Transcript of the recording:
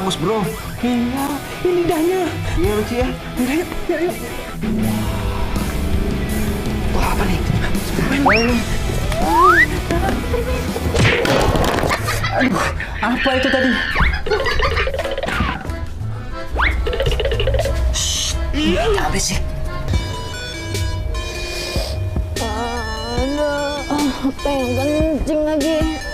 hangus, bro. Iya, ini lidahnya. Iya, lucu ya. Udah, yuk, yuk, yuk. Wah, apa nih? Aduh, apa itu tadi? Jangan berisik. Aduh, pengen kencing lagi.